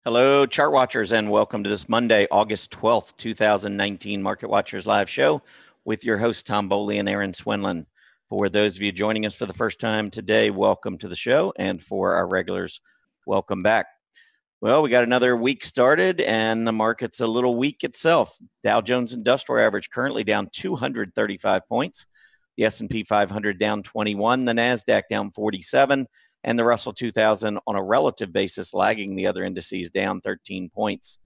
Hello, chart watchers, and welcome to this Monday, August 12th, 2019 Market Watchers live show with your hosts, Tom Boley and Erin Swinland. For those of you joining us for the first time today, welcome to the show. And for our regulars, welcome back. Well, we got another week started, and the market's a little weak itself. Dow Jones Industrial Average currently down 235 points. The S&P 500 down 21, the NASDAQ down 47. And the Russell 2000 on a relative basis lagging the other indices down 13 points.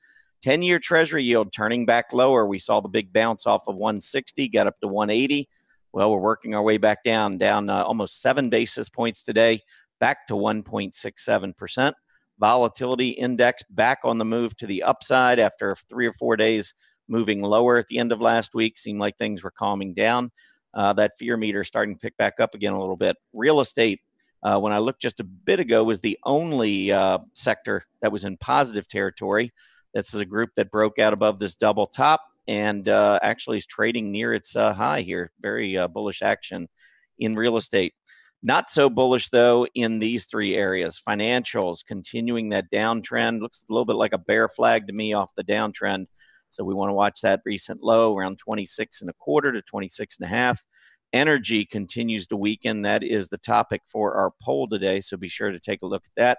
10-year Treasury yield turning back lower. We saw the big bounce off of 160, got up to 180. Well, we're working our way back down almost 7 basis points today, back to 1.67%. Volatility index back on the move to the upside after 3 or 4 days moving lower at the end of last week. Seemed like things were calming down. That fear meter starting to pick back up again a little bit. Real estate, when I looked just a bit ago, was the only sector that was in positive territory. This is a group that broke out above this double top and actually is trading near its high here. Very bullish action in real estate. Not so bullish, though, in these three areas. Financials continuing that downtrend. Looks a little bit like a bear flag to me off the downtrend. So we want to watch that recent low around 26.25 to 26.5. Energy continues to weaken. That is the topic for our poll today, so be sure to take a look at that.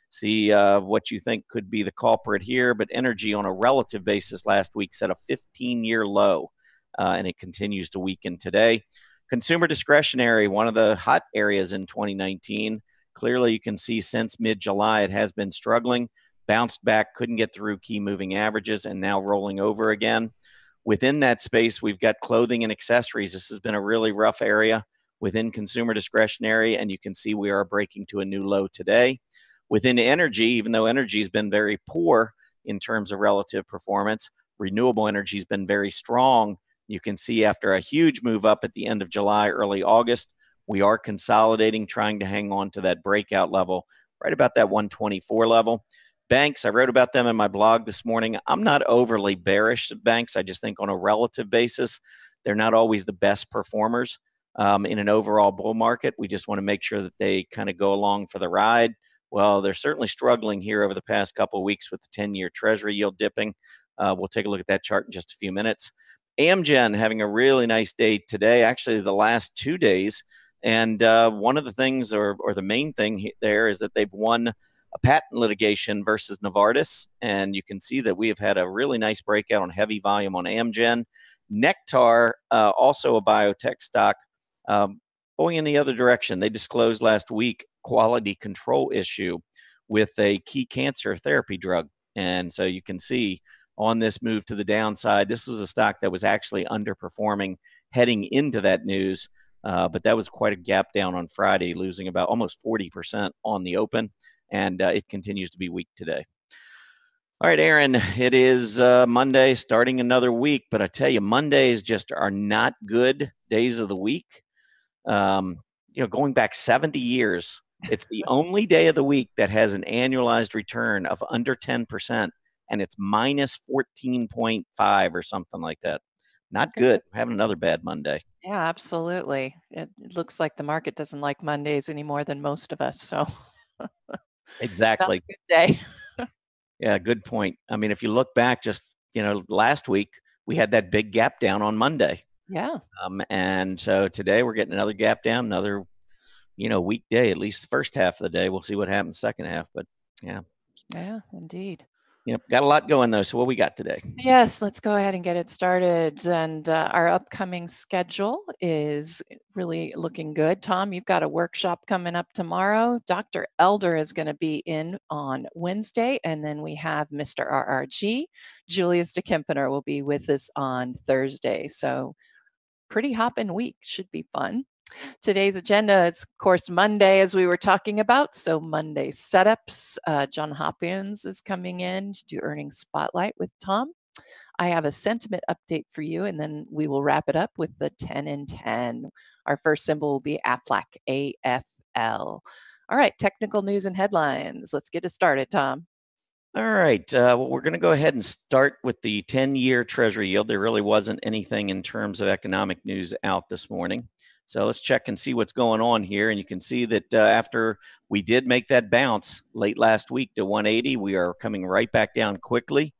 See what you think could be the culprit here, but energy on a relative basis last week set a 15-year low, and it continues to weaken today. Consumer discretionary, one of the hot areas in 2019. Clearly, you can see since mid-July it has been struggling, bounced back, couldn't get through key moving averages, and now rolling over again. Within that space, we've got clothing and accessories. This has been a really rough area within consumer discretionary, and you can see we are breaking to a new low today. Within energy, even though energy has been very poor in terms of relative performance, renewable energy has been very strong. You can see after a huge move up at the end of July, early August, we are consolidating, trying to hang on to that breakout level, right about that 124 level. Banks, I wrote about them in my blog this morning. I'm not overly bearish of banks. I just think on a relative basis, they're not always the best performers in an overall bull market. We just want to make sure that they kind of go along for the ride. Well, they're certainly struggling here over the past couple of weeks with the 10-year Treasury yield dipping. We'll take a look at that chart in just a few minutes. Amgen having a really nice day today, actually the last 2 days. And one of the things, or the main thing there, is that they've won a patent litigation versus Novartis, and you can see that we have had a really nice breakout on heavy volume on Amgen. Nectar, also a biotech stock, going in the other direction. They disclosed last week quality control issue with a key cancer therapy drug, and so you can see on this move to the downside, this was a stock that was actually underperforming heading into that news, but that was quite a gap down on Friday, losing about almost 40% on the open. And it continues to be weak today. All right, Erin, it is Monday, starting another week. But I tell you, Mondays just are not good days of the week. Going back 70 years, it's the only day of the week that has an annualized return of under 10%, and it's minus 14.5 or something like that. Not good. We're having another bad Monday. Yeah, absolutely. It looks like the market doesn't like Mondays any more than most of us. So. Exactly. Good day. Yeah, good point. I mean, if you look back just, last week, we had that big gap down on Monday. Yeah. And so today we're getting another gap down, another, weekday, at least the first half of the day. We'll see what happens second half, but yeah. Yeah, indeed. Got a lot going though. So what we got today? Yes, let's go ahead and get it started. And our upcoming schedule is really looking good. Tom, you've got a workshop coming up tomorrow. Dr. Elder is going to be in on Wednesday. And then we have Mr. RRG. Julius DeKempener will be with us on Thursday. So pretty hopping week. Should be fun. Today's agenda is, of course, Monday, as we were talking about. So Monday setups. John Hopkins is coming in to do earnings spotlight with Tom. I have a sentiment update for you, and then we will wrap it up with the 10 and 10. Our first symbol will be AFLAC, AFL. All right, technical news and headlines. Let's get it started, Tom. All right. Well, we're going to go ahead and start with the 10-year Treasury yield. There really wasn't anything in terms of economic news out this morning. So let's check and see what's going on here. And you can see that after we did make that bounce late last week to 180, we are coming right back down quickly.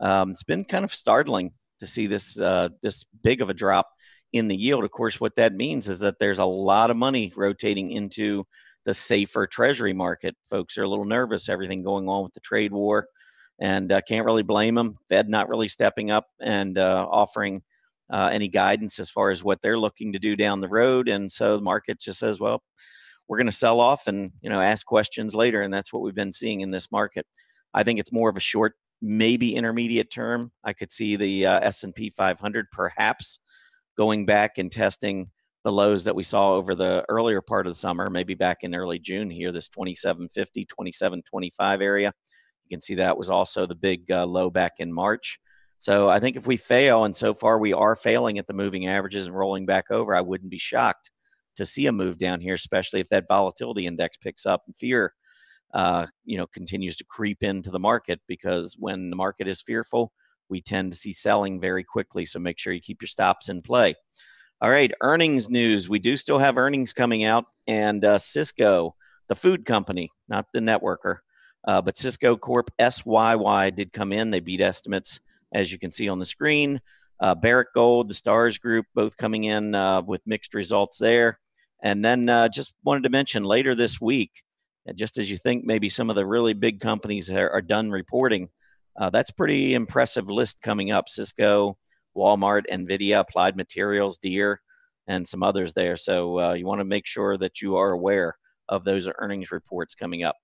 It's been kind of startling to see this this big of a drop in the yield. Of course, what that means is that there's a lot of money rotating into the safer treasury market. Folks are a little nervous, everything going on with the trade war, and can't really blame them. Fed not really stepping up and offering any guidance as far as what they're looking to do down the road. And so the market just says, well, we're going to sell off and, you know, ask questions later. And that's what we've been seeing in this market. I think it's more of a short, maybe intermediate term. I could see the S&P 500 perhaps going back and testing the lows that we saw over the earlier part of the summer, maybe back in early June here, this 2750, 2725 area. You can see that was also the big low back in March. So I think if we fail, and so far we are failing at the moving averages and rolling back over, I wouldn't be shocked to see a move down here, especially if that volatility index picks up and fear, you know, continues to creep into the market, because when the market is fearful, we tend to see selling very quickly. So make sure you keep your stops in play. All right, earnings news. We do still have earnings coming out, and Cisco, the food company, not the networker, but Cisco Corp SYY did come in. They beat estimates, as you can see on the screen. Barrick Gold, the Stars Group, both coming in with mixed results there. And then just wanted to mention later this week, just as you think maybe some of the really big companies are done reporting, that's pretty impressive list coming up. Cisco, Walmart, NVIDIA, Applied Materials, Deere, and some others there. So you want to make sure that you are aware of those earnings reports coming up.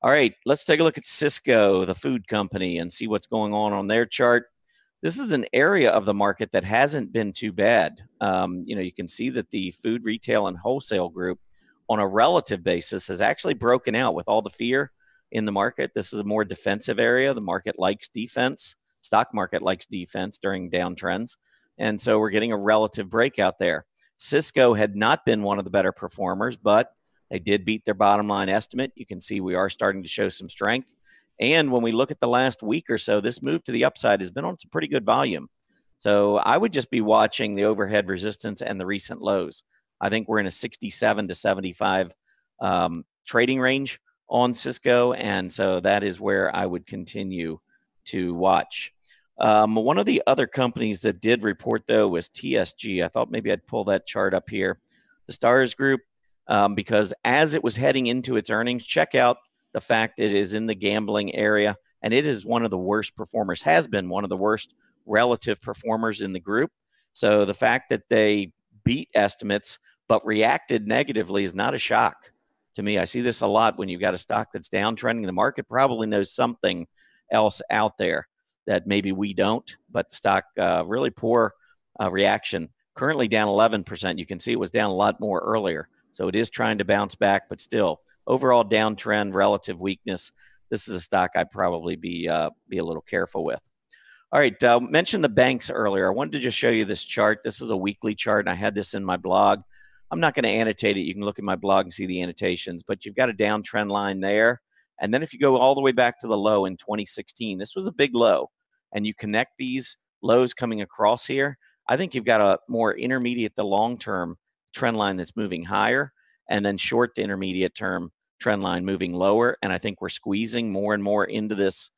All right, let's take a look at Cisco, the food company, and see what's going on their chart. This is an area of the market that hasn't been too bad. You know, you can see that the food, retail, and wholesale group on a relative basis has actually broken out with all the fear in the market. This is a more defensive area. The market likes defense. Stock market likes defense during downtrends. And so we're getting a relative breakout there. Cisco had not been one of the better performers, but they did beat their bottom line estimate. You can see we are starting to show some strength. And when we look at the last week or so, this move to the upside has been on some pretty good volume. So I would just be watching the overhead resistance and the recent lows. I think we're in a 67 to 75 trading range on Cisco. And so that is where I would continue to watch. One of the other companies that did report, though, was TSG. I thought maybe I'd pull that chart up here. The Stars Group, because as it was heading into its earnings, check out the fact it is in the gambling area, and it is one of the worst performers, has been one of the worst relative performers in the group. So the fact that they beat estimates but reacted negatively is not a shock to me. I see this a lot when you've got a stock that's downtrending. The market probably knows something else out there that maybe we don't, but the stock, really poor reaction. Currently down 11%. You can see it was down a lot more earlier. So it is trying to bounce back, but still overall downtrend, relative weakness. This is a stock I'd probably be a little careful with. All right, mentioned the banks earlier. I wanted to just show you this chart. This is a weekly chart, and I had this in my blog. I'm not going to annotate it. You can look at my blog and see the annotations, but you've got a downtrend line there. And then if you go all the way back to the low in 2016, this was a big low, and you connect these lows coming across here, I think you've got a more intermediate to long-term trend line that's moving higher, and then short to intermediate term trend line moving lower. And I think we're squeezing more and more into this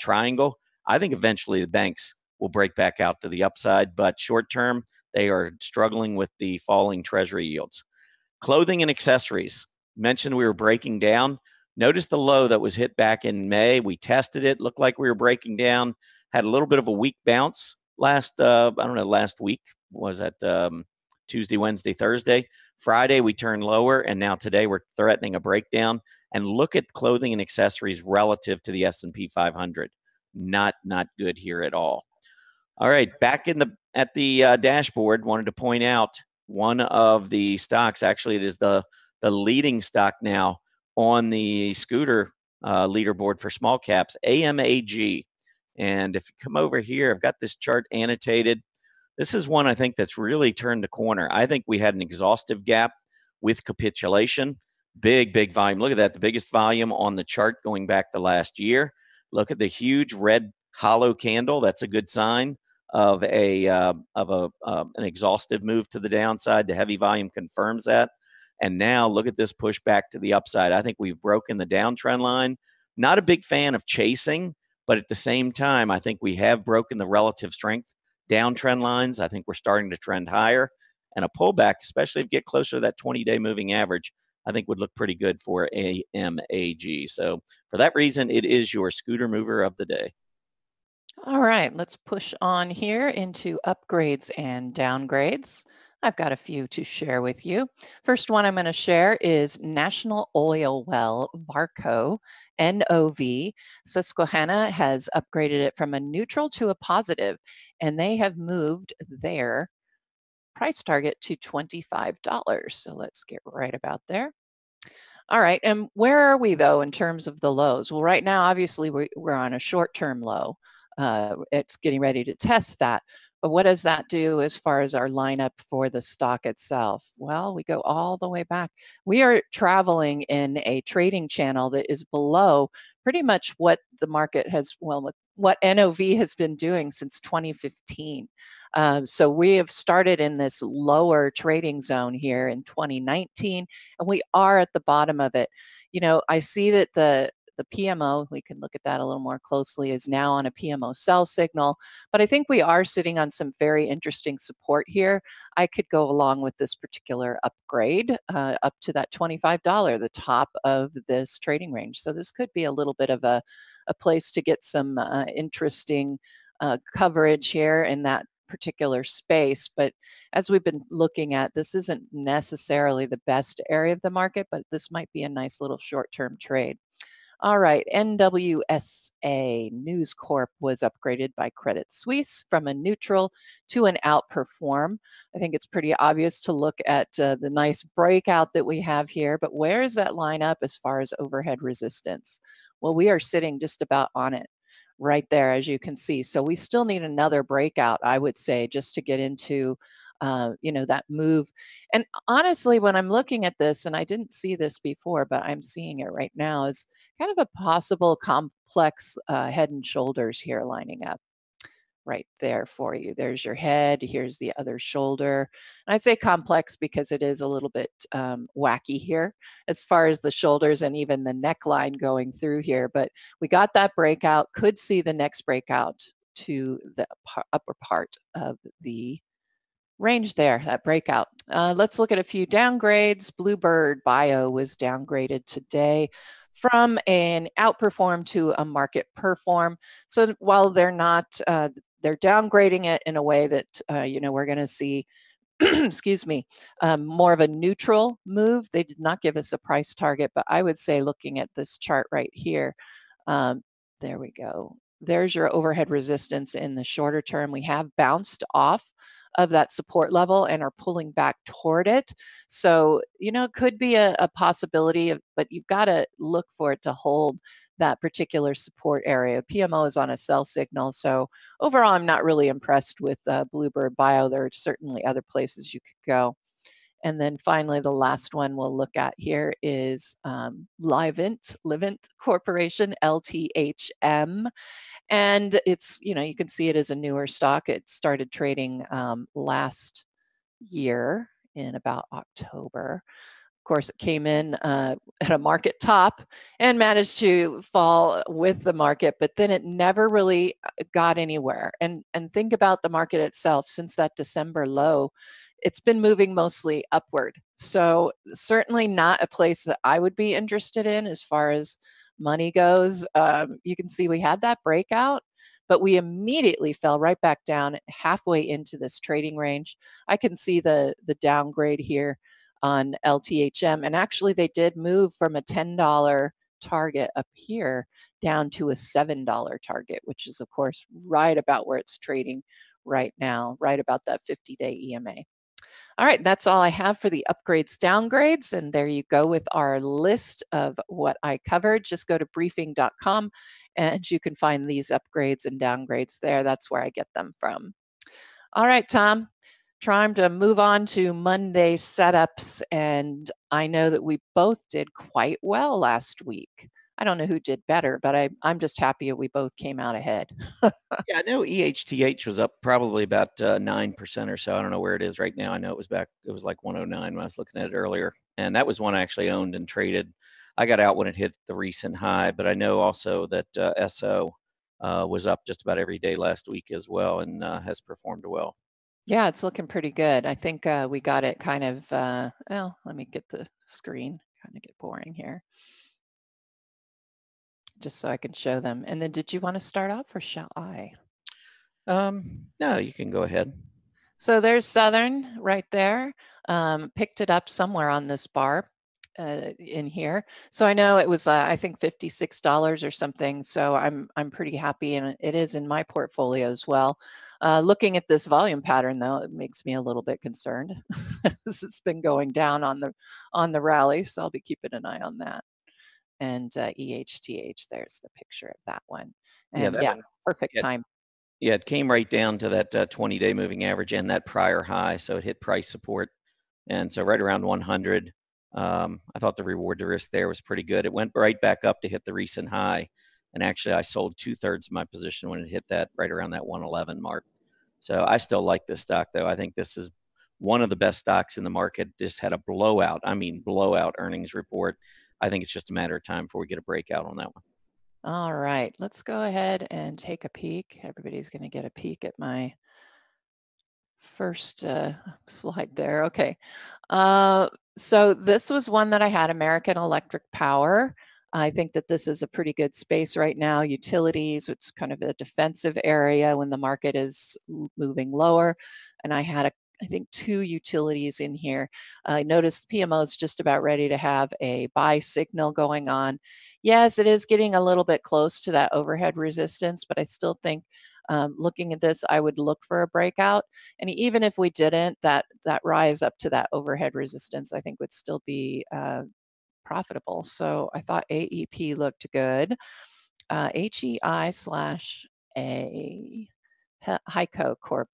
triangle. I think eventually the banks will break back out to the upside, but short term, they are struggling with the falling treasury yields. Clothing and accessories. Mentioned we were breaking down. Notice the low that was hit back in May. We tested it, looked like we were breaking down, had a little bit of a weak bounce last week. Was that Tuesday, Wednesday, Thursday? Friday, we turned lower, and now today we're threatening a breakdown. And look at clothing and accessories relative to the S&P 500. Not good here at all. All right, back at the dashboard, wanted to point out one of the stocks. Actually, it is the leading stock now on the scooter leaderboard for small caps, AMAG. And if you come over here, I've got this chart annotated. This is one I think that's really turned the corner. I think we had an exhaustive gap with capitulation. Big volume. Look at that, the biggest volume on the chart going back to last year. Look at the huge red hollow candle. That's a good sign. of an exhaustive move to the downside. The heavy volume confirms that. And now look at this push back to the upside. I think we've broken the downtrend line. Not a big fan of chasing, but at the same time, I think we have broken the relative strength downtrend lines. I think we're starting to trend higher, and a pullback, especially if you get closer to that 20-day moving average, I think would look pretty good for AMAG. So for that reason, it is your scooter mover of the day. All right, let's push on here into upgrades and downgrades. I've got a few to share with you. First one I'm going to share is National Oil Well, Varco, NOV. Susquehanna has upgraded it from a neutral to a positive, and they have moved their price target to $25. So let's get right about there. All right, and where are we though in terms of the lows? Well, right now, obviously, we're on a short-term low. It's getting ready to test that. But what does that do as far as our lineup for the stock itself? Well, we go all the way back. We are traveling in a trading channel that is below pretty much what the market has, well, what NOV has been doing since 2015. So we have started in this lower trading zone here in 2019, and we are at the bottom of it. You know, I see that the PMO, we can look at that a little more closely, is now on a PMO sell signal, but I think we are sitting on some very interesting support here. I could go along with this particular upgrade up to that $25, the top of this trading range. So this could be a little bit of a place to get some interesting coverage here in that particular space. But as we've been looking at, this isn't necessarily the best area of the market, but this might be a nice little short-term trade. All right, NWSA, News Corp, was upgraded by Credit Suisse from a neutral to an outperform. I think it's pretty obvious to look at the nice breakout that we have here, but where is that line up as far as overhead resistance? Well, we are sitting just about on it right there, as you can see. So we still need another breakout, I would say, just to get into you know, that move. And honestly, when I'm looking at this, and I didn't see this before, but I'm seeing it right now, is kind of a possible complex head and shoulders here lining up right there for you. There's your head, here's the other shoulder. And I say complex because it is a little bit wacky here as far as the shoulders and even the neckline going through here. But we got that breakout, could see the next breakout to the upper part of the range there, that breakout. Let's look at a few downgrades. Bluebird Bio was downgraded today from an outperform to a market perform. So while they're not, they're downgrading it in a way that, you know, we're going to see, excuse me, more of a neutral move. They did not give us a price target, but I would say looking at this chart right here, there we go. There's your overhead resistance in the shorter term. We have bounced off of that support level and are pulling back toward it. So, you know, it could be a possibility, but you've got to look for it to hold that particular support area. PMO is on a sell signal. So overall, I'm not really impressed with Bluebird Bio. There are certainly other places you could go. And then finally, the last one we'll look at here is Livent Corporation, LTHM. And it's, you know, you can see it as a newer stock. It started trading last year in about October. Of course, it came in at a market top and managed to fall with the market, but then it never really got anywhere. And think about the market itself. Since that December low, it's been moving mostly upward. So certainly not a place that I would be interested in as far as money goes. You can see we had that breakout, but we immediately fell right back down halfway into this trading range. I can see the downgrade here on LTHM, and actually they did move from a $10 target up here down to a $7 target, which is of course right about where it's trading right now, right about that 50-day EMA. All right, that's all I have for the upgrades, downgrades, and there you go with our list of what I covered. Just go to briefing.com and you can find these upgrades and downgrades there. That's where I get them from. All right, Tom, trying to move on to Monday setups, and I know that we both did quite well last week. I don't know who did better, but I'm just happy that we both came out ahead. Yeah, I know EHTH was up probably about 9% or so. I don't know where it is right now. I know it was like 109 when I was looking at it earlier. And that was one I actually owned and traded. I got out when it hit the recent high, but I know also that SO was up just about every day last week as well, and has performed well. Yeah, it's looking pretty good. I think we got it kind of, well, let me get the screen, kind of get boring here, just so I can show them. And then did you want to start off or shall I? No, you can go ahead. So there's Southern right there. Picked it up somewhere on this bar in here. So I know it was, I think $56 or something. So I'm pretty happy, and it is in my portfolio as well. Looking at this volume pattern, though, it makes me a little bit concerned because it's been going down on the rally. So I'll be keeping an eye on that. And EHTH, there's the picture of that one. And yeah, that one, perfect time. Yeah, it came right down to that 20-day moving average and that prior high. So it hit price support. And so right around 100, I thought the reward to risk there was pretty good. It went right back up to hit the recent high. And actually, I sold 2/3 of my position when it hit that right around that 111 mark. So I still like this stock, though. I think this is one of the best stocks in the market. Just had a blowout, blowout earnings report. I think it's just a matter of time before we get a breakout on that one. All right, let's go ahead and take a peek. Everybody's going to get a peek at my first slide there. Okay. So this was one that I had, American Electric Power. I think that this is a pretty good space right now. Utilities, it's kind of a defensive area when the market is moving lower. And I had I think 2 utilities in here. I noticed PMO is just about ready to have a buy signal going on. Yes, it is getting a little bit close to that overhead resistance, but I still think looking at this, I would look for a breakout. And even if we didn't, that rise up to that overhead resistance, I think would still be profitable. So I thought AEP looked good. HEI/A, Hyco Corp.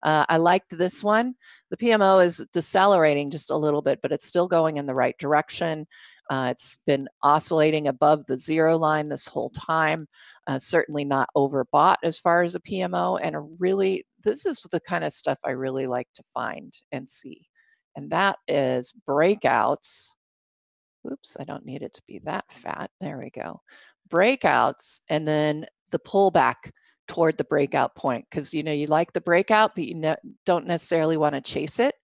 I liked this one. The PMO is decelerating just a little bit, but it's still going in the right direction. It's been oscillating above the 0 line this whole time. Certainly not overbought as far as a PMO. And this is the kind of stuff I really like to find and see. And that is breakouts. Oops, I don't need it to be that fat. There we go. Breakouts, and then the pullback toward the breakout point, because you like the breakout, but you don't necessarily want to chase it.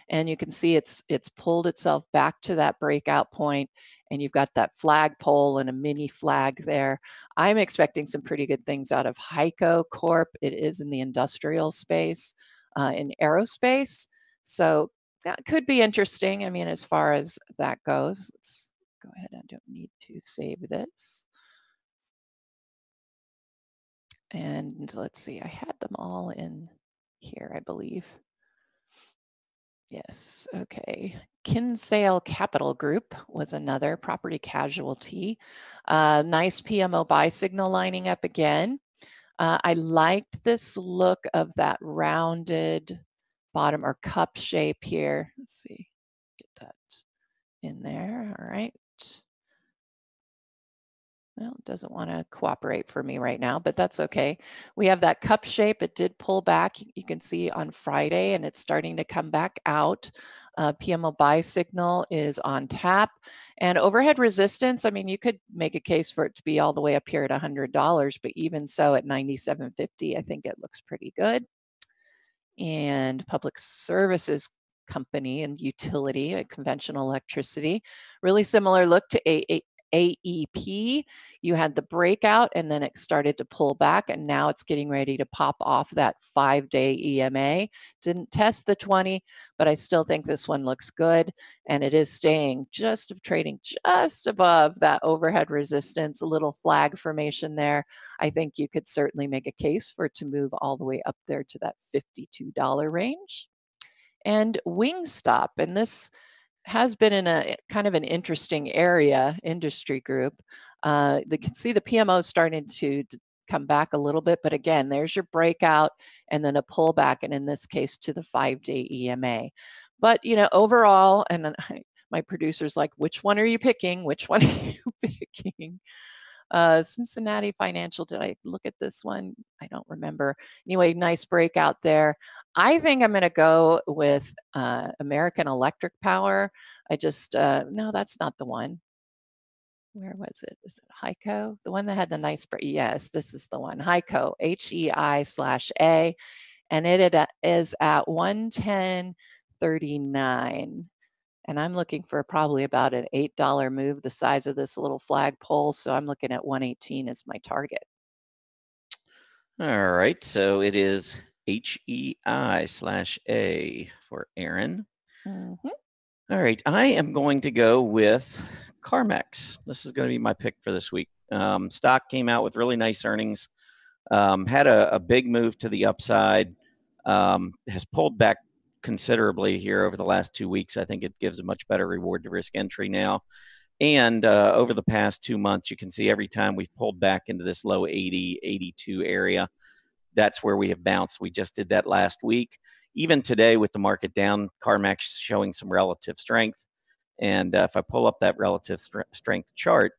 And you can see it's pulled itself back to that breakout point, and you've got that flagpole and a mini flag there. I'm expecting some pretty good things out of Hyco Corp. It is in the industrial space, in aerospace. So that could be interesting. As far as that goes, let's go ahead. I don't need to save this. And let's see, I had them all in here, I believe. Yes, okay. Kinsale Capital Group was another property casualty. Nice PMO buy signal lining up again. I liked this look of that rounded bottom or cup shape here. Let's see, get that in there. All right. Well, it doesn't want to cooperate for me right now, but that's okay. We have that cup shape. It did pull back. You can see on Friday, and it's starting to come back out. PMO buy signal is on tap. And overhead resistance, you could make a case for it to be all the way up here at $100, but even so at $97.50, I think it looks pretty good. And public services company and utility, conventional electricity, really similar look to AEP. You had the breakout, and then it started to pull back, and now it's getting ready to pop off that 5-day EMA. Didn't test the 20, but I still think this one looks good, and it is staying trading just above that overhead resistance, a little flag formation there. I think you could certainly make a case for it to move all the way up there to that $52 range. And Wingstop, and this has been in a kind of an interesting industry group. You can see the PMO starting to come back a little bit, but again, there's your breakout and then a pullback, and in this case to the 5-day EMA. But overall, and my producer's like, which one are you picking? Which one are you picking? Cincinnati Financial, did I look at this one? I don't remember. Anyway, nice breakout there. I think I'm going to go with American Electric Power. I just, no, that's not the one. Where was it? Is it HEICO? The one that had the nice, yes, this is the one. HEICO, HEI/A, and it is at 110.39. And I'm looking for probably about an $8 move, the size of this little flagpole. So I'm looking at 118 as my target. All right. So it is HEI/A for Erin. Mm-hmm. All right. I am going to go with CarMax. This is going to be my pick for this week. Stock came out with really nice earnings, had a big move to the upside, has pulled back considerably here over the last 2 weeks. I think it gives a much better reward to risk entry now. And over the past 2 months, you can see every time we've pulled back into this low 80, 82 area, that's where we have bounced. We just did that last week. Even today with the market down, CarMax showing some relative strength. And if I pull up that relative strength chart,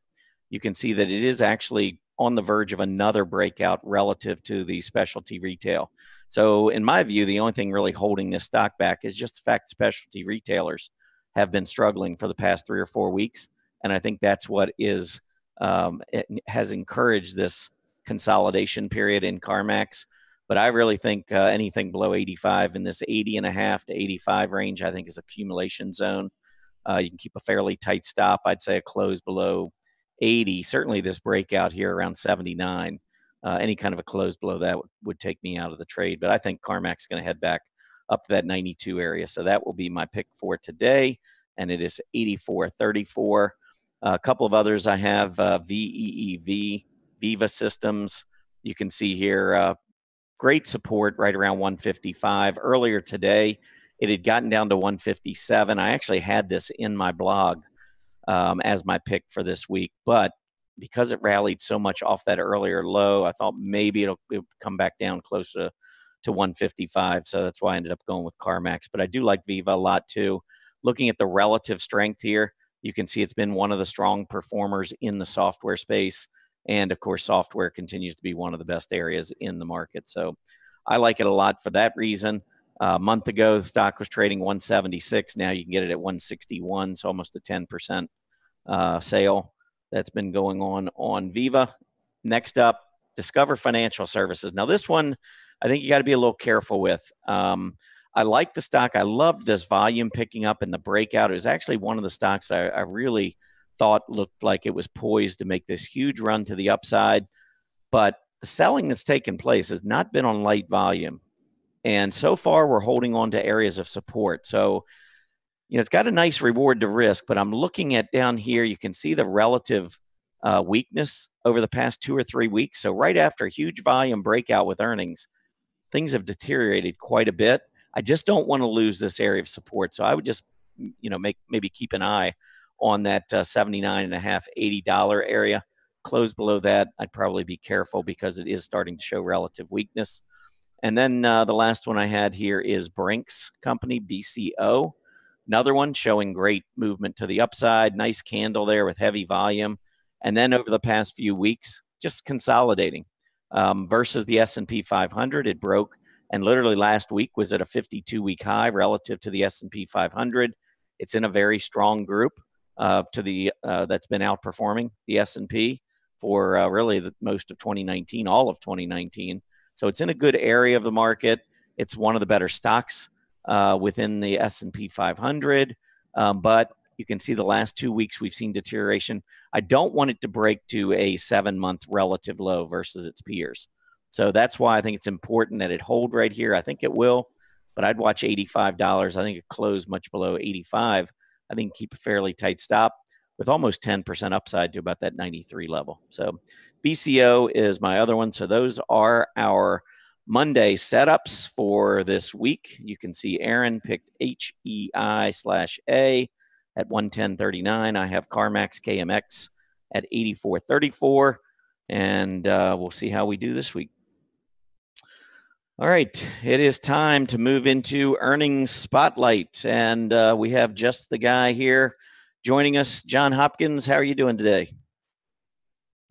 you can see that it is actually on the verge of another breakout relative to the specialty retail. So in my view, the only thing really holding this stock back is just the fact specialty retailers have been struggling for the past 3 or 4 weeks. And I think that's what is it has encouraged this consolidation period in CarMax. But I really think anything below 85 in this 80.5 to 85 range, I think is accumulation zone. You can keep a fairly tight stop. I'd say a close below 80. Certainly this breakout here around 79. Any kind of a close below that would take me out of the trade. But I think CarMax is going to head back up to that 92 area. So that will be my pick for today. And it is 84.34. A couple of others I have, VEEV, Viva Systems. You can see here, great support right around 155. Earlier today, it had gotten down to 157. I actually had this in my blog as my pick for this week, but because it rallied so much off that earlier low, I thought maybe it'll come back down closer to 155. So that's why I ended up going with CarMax. But I do like Viva a lot too. Looking at the relative strength here, you can see it's been one of the strong performers in the software space. And of course, software continues to be one of the best areas in the market. So I like it a lot for that reason. A month ago, the stock was trading 176. Now you can get it at 161, so almost a 10% sale that's been going on Viva. Next up, Discover Financial Services. Now this one, I think you got to be a little careful with. I like the stock. I loved this volume picking up in the breakout. It was actually one of the stocks I really thought looked like it was poised to make this huge run to the upside. But the selling that's taken place has not been on light volume. And so far, we're holding on to areas of support. So, it's got a nice reward to risk, but I'm looking at down here, you can see the relative weakness over the past 2 or 3 weeks. So right after a huge volume breakout with earnings, things have deteriorated quite a bit. I just don't want to lose this area of support. So I would just, maybe keep an eye on that $79.50, $80 area. Close below that, I'd probably be careful because it is starting to show relative weakness. And then the last one I had here is Brinks Company, BCO. Another one showing great movement to the upside. Nice candle there with heavy volume. And then over the past few weeks, just consolidating. Versus the S&P 500, it broke. And literally last week was at a 52-week high relative to the S&P 500. It's in a very strong group that's been outperforming the S&P for really the most of 2019, all of 2019. So it's in a good area of the market. It's one of the better stocks within the S&P 500. But you can see the last 2 weeks we've seen deterioration. I don't want it to break to a 7-month relative low versus its peers. So that's why I think it's important that it hold right here. I think it will, but I'd watch $85. I think it closed much below 85. I think keep a fairly tight stop with almost 10% upside to about that 93 level. So BCO is my other one. So those are our Monday setups for this week. You can see Erin picked HEI/A at 110.39. I have CarMax KMX at 84.34. And we'll see how we do this week. All right, it is time to move into earnings spotlight, and we have just the guy here joining us, John Hopkins. How are you doing today?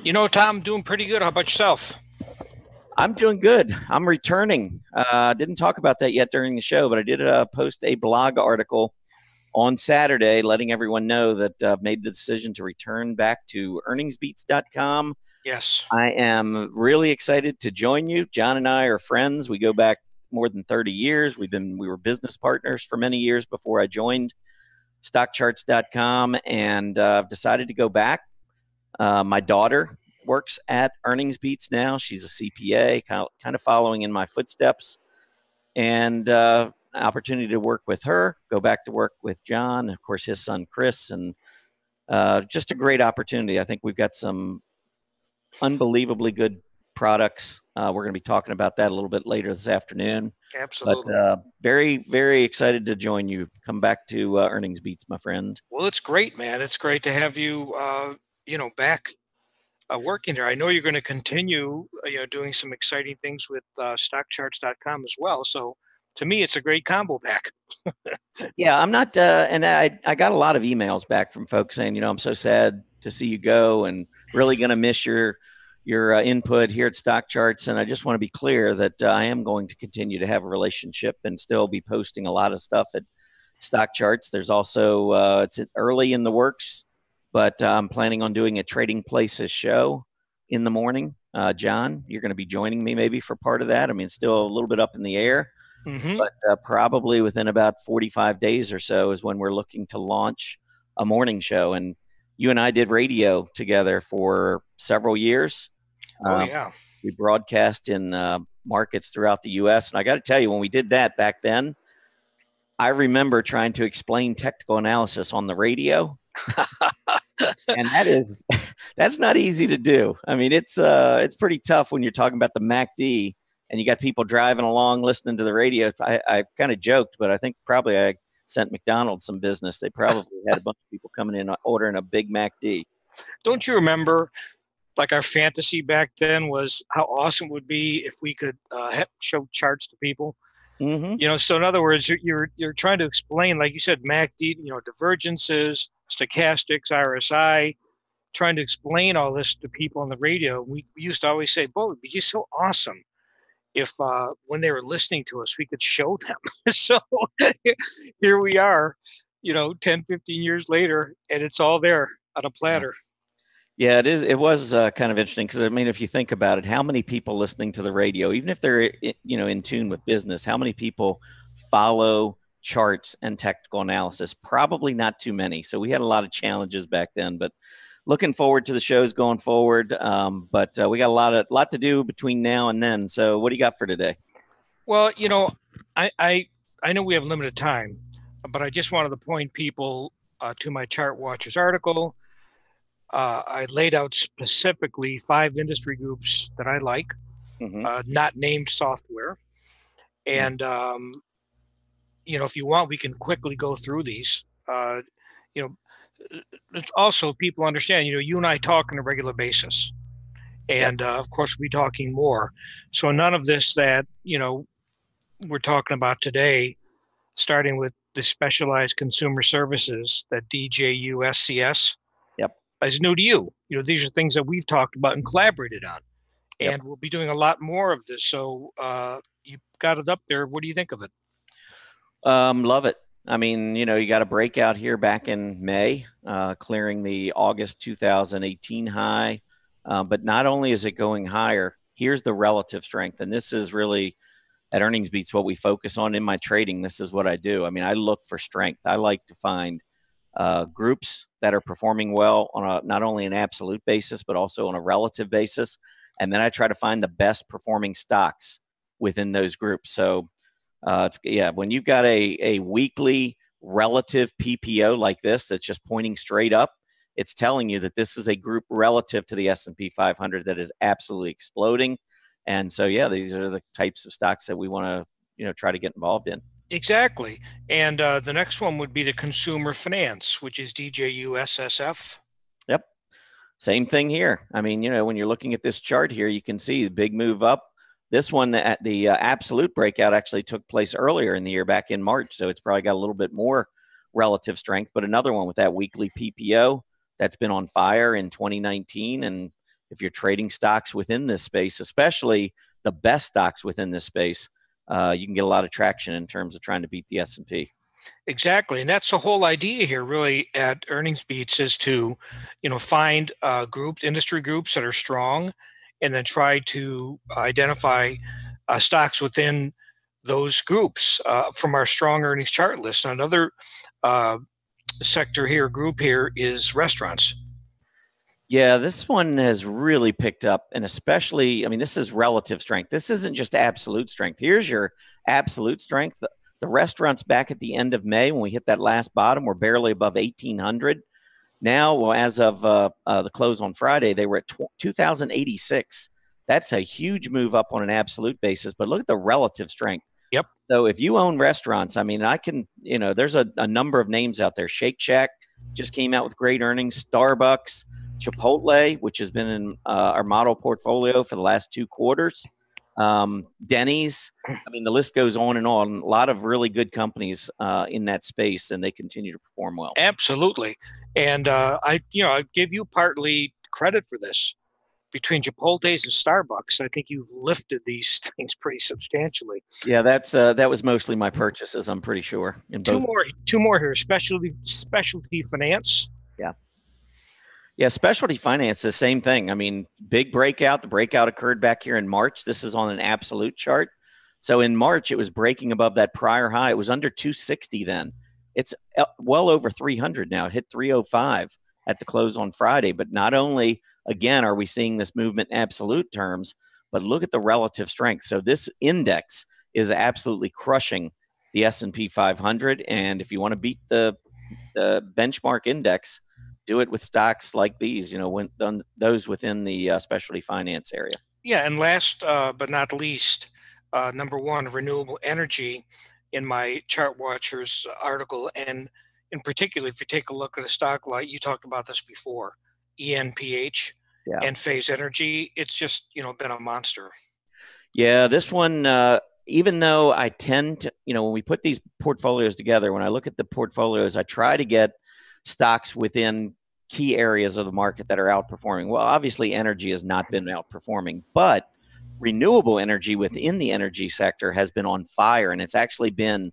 You know, Tom, doing pretty good. How about yourself? I'm doing good. I'm returning. Didn't talk about that yet during the show, but I did post a blog article on Saturday letting everyone know that I've made the decision to return back to earningsbeats.com. Yes. I am really excited to join you. John and I are friends. We go back more than 30 years. We were business partners for many years before I joined StockCharts.com, and I've decided to go back. My daughter works at Earnings Beats now. She's a CPA, kind of following in my footsteps, and an opportunity to work with her, go back to work with John, of course, his son, Chris, and just a great opportunity. I think we've got some unbelievably good products. We're going to be talking about that a little bit later this afternoon. Absolutely. But very, very excited to join you. Come back to Earnings Beats, my friend. Well, it's great, man. It's great to have you, back working there. I know you're going to continue, doing some exciting things with StockCharts.com as well. So to me, it's a great combo back. Yeah, I'm not, and I got a lot of emails back from folks saying, I'm so sad to see you go, and really going to miss your input here at Stock Charts. And I just want to be clear that I am going to continue to have a relationship and still be posting a lot of stuff at Stock Charts. There's also, it's early in the works, but I'm planning on doing a Trading Places show in the morning. John, you're going to be joining me maybe for part of that. I mean, it's still a little bit up in the air, but probably within about 45 days or so is when we're looking to launch a morning show. And you and I did radio together for several years. We broadcast in markets throughout the U.S. And I got to tell you, when we did that back then, I remember trying to explain technical analysis on the radio. And that's not easy to do. I mean, it's pretty tough when you're talking about the MACD and you got people driving along listening to the radio. I kind of joked, but I think probably I sent McDonald's some business. They probably had a bunch of people coming in ordering a Big MACD. Don't you remember, like, our fantasy back then was how awesome it would be if we could show charts to people? So in other words, you're trying to explain, like you said, MACD, divergences, stochastics, RSI, trying to explain all this to people on the radio. We used to always say, "Boy, it'd be just so awesome if when they were listening to us, we could show them." So here we are, 10, 15 years later, and it's all there on a platter. Yeah, it is. It was kind of interesting because, I mean, if you think about it, how many people listening to the radio, even if they're, in tune with business, how many people follow charts and technical analysis? Probably not too many. So we had a lot of challenges back then, but looking forward to the shows going forward. But we got a lot to do between now and then. So what do you got for today? Well, I know we have limited time, but I just wanted to point people to my Chart Watchers article. I laid out specifically 5 industry groups that I like, not named software. And, if you want, we can quickly go through these. It's also, people understand, you and I talk on a regular basis. And, of course, we'll be talking more. So none of this that, we're talking about today, starting with the specialized consumer services, that DJUSCS, is new to you. These are things that we've talked about and collaborated on, and we'll be doing a lot more of this. So you got it up there. What do you think of it? Love it. I mean, you got a breakout here back in May, clearing the August 2018 high. But not only is it going higher, here's the relative strength. And this is really, at Earnings Beats, what we focus on in my trading. This is what I do. I mean, I look for strength. I like to find groups that are performing well on not only an absolute basis, but also on a relative basis. And then I try to find the best performing stocks within those groups. So when you've got a weekly relative PPO like this, that's just pointing straight up, it's telling you that this is a group relative to the S&P 500 that is absolutely exploding. And so, these are the types of stocks that we want to, try to get involved in. Exactly. And the next one would be the consumer finance, which is DJUSSF. Yep. Same thing here. I mean, when you're looking at this chart here, you can see the big move up This one, the absolute breakout actually took place earlier in the year, back in March. So it's probably got a little bit more relative strength. But another one with that weekly PPO that's been on fire in 2019. And if you're trading stocks within this space, especially the best stocks within this space, you can get a lot of traction in terms of trying to beat the S&P. Exactly, and that's the whole idea here, really, at Earnings Beats, is to, find groups, industry groups that are strong, and then try to identify stocks within those groups from our strong earnings chart list. Another sector here, group here, is restaurants. Yeah, this one has really picked up, and especially, I mean, this is relative strength. This isn't just absolute strength. Here's your absolute strength. The restaurants back at the end of May, when we hit that last bottom, were barely above 1,800. Now, well, as of the close on Friday, they were at 2,086. That's a huge move up on an absolute basis, but look at the relative strength. Yep. So if you own restaurants, I mean, I can, there's a number of names out there. Shake Shack just came out with great earnings. Starbucks, Chipotle, which has been in our model portfolio for the last 2 quarters. Denny's, I mean, the list goes on and on. A lot of really good companies in that space, and they continue to perform well. Absolutely. And I give you partly credit for this. Between Chipotle's and Starbucks, I think you've lifted these things pretty substantially. Yeah, that was mostly my purchases, I'm pretty sure. In both. Two more here. Specialty finance. Yeah, specialty finance, the same thing. I mean, big breakout. The breakout occurred back here in March. This is on an absolute chart. So in March, it was breaking above that prior high. It was under 260 then. It's well over 300 now. It hit 305 at the close on Friday. But not only, again, are we seeing this movement in absolute terms, but look at the relative strength. So this index is absolutely crushing the S&P 500. And if you want to beat the benchmark index, do it with stocks like these, those within the specialty finance area. Yeah, and last but not least, number one, renewable energy in my ChartWatchers article. And in particular, if you take a look at a stock like, you talked about this before, ENPH, yeah, and Phase Energy, it's just, been a monster. Yeah, this one, even though I tend to, when we put these portfolios together, when I look at the portfolios, I try to get stocks within key areas of the market that are outperforming. Well, obviously energy has not been outperforming, but renewable energy within the energy sector has been on fire, and it's actually been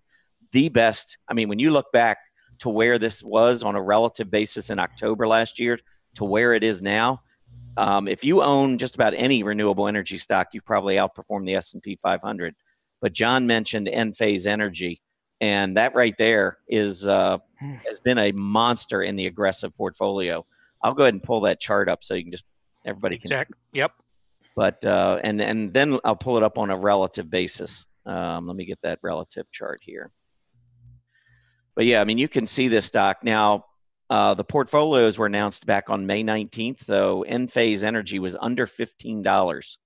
the best. I mean, when you look back to where this was on a relative basis in October last year to where it is now, if you own just about any renewable energy stock, you've probably outperformed the S&P 500. But John mentioned Enphase Energy. And that right there is has been a monster in the aggressive portfolio. I'll go ahead and pull that chart up so you can just, everybody can. Exactly. Yep. But and then I'll pull it up on a relative basis. Let me get that relative chart here. But yeah, I mean, you can see this stock now. The portfolios were announced back on May 19th. So Enphase Energy was under $15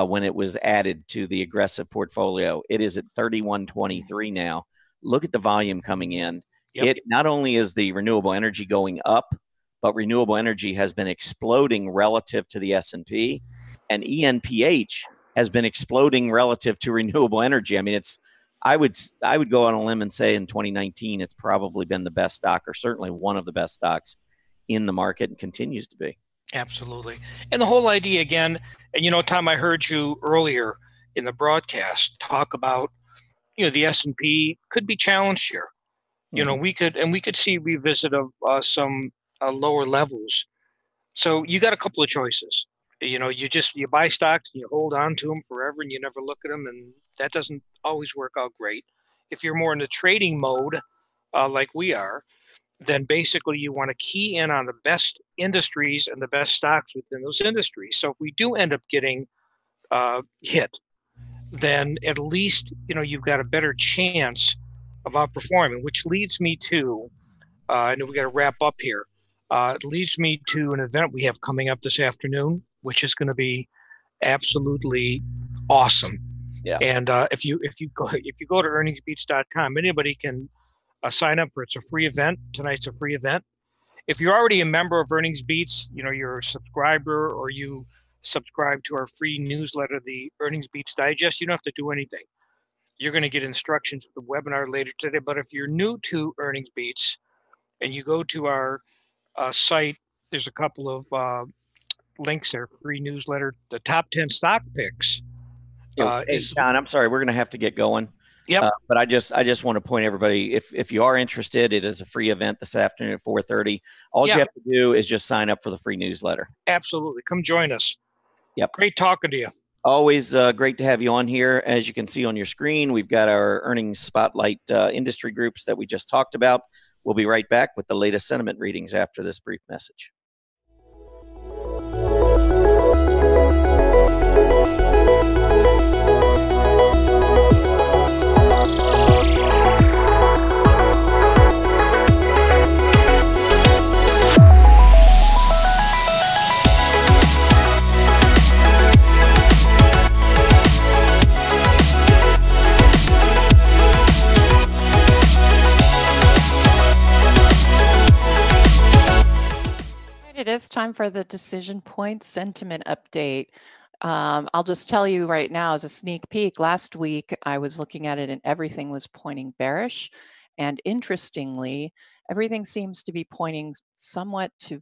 when it was added to the aggressive portfolio. It is at 31.23 now. Look at the volume coming in. Yep. It not only is the renewable energy going up, but renewable energy has been exploding relative to the S&P, and ENPH has been exploding relative to renewable energy. I mean, I would go on a limb and say in 2019, it's probably been the best stock, or certainly one of the best stocks in the market, and continues to be. Absolutely. And the whole idea again, and Tom, I heard you earlier in the broadcast talk about, the S&P could be challenged here. Mm-hmm. we could see revisit of some lower levels. So you got a couple of choices. You buy stocks and you hold on to them forever and you never look at them, and that doesn't always work out great. If you're more in the trading mode, like we are, then basically you want to key in on the best industries and the best stocks within those industries. So if we do end up getting hit, then at least, you've got a better chance of outperforming, which leads me to, I know we got to wrap up here. It leads me to an event we have coming up this afternoon, which is going to be absolutely awesome. Yeah. And if you go to earningsbeats.com, anybody can sign up for it. It's a free event. Tonight's a free event. If you're already a member of Earnings Beats, you're a subscriber, or you subscribe to our free newsletter, the Earnings Beats Digest, you don't have to do anything. You're going to get instructions for the webinar later today. But if you're new to Earnings Beats and you go to our site, there's a couple of links there, free newsletter, the top 10 stock picks. Hey, John, I'm sorry, we're going to have to get going. Yep. But I just want to point everybody, if you are interested, it is a free event this afternoon at 4:30. All you have to do is just sign up for the free newsletter. Absolutely. Come join us. Yep. Great talking to you. Always great to have you on here. As you can see on your screen, we've got our earnings spotlight industry groups that we just talked about. We'll be right back with the latest sentiment readings after this brief message. It is time for the decision point sentiment update. I'll just tell you right now as a sneak peek, last week I was looking at it and everything was pointing bearish. And interestingly, everything seems to be pointing somewhat to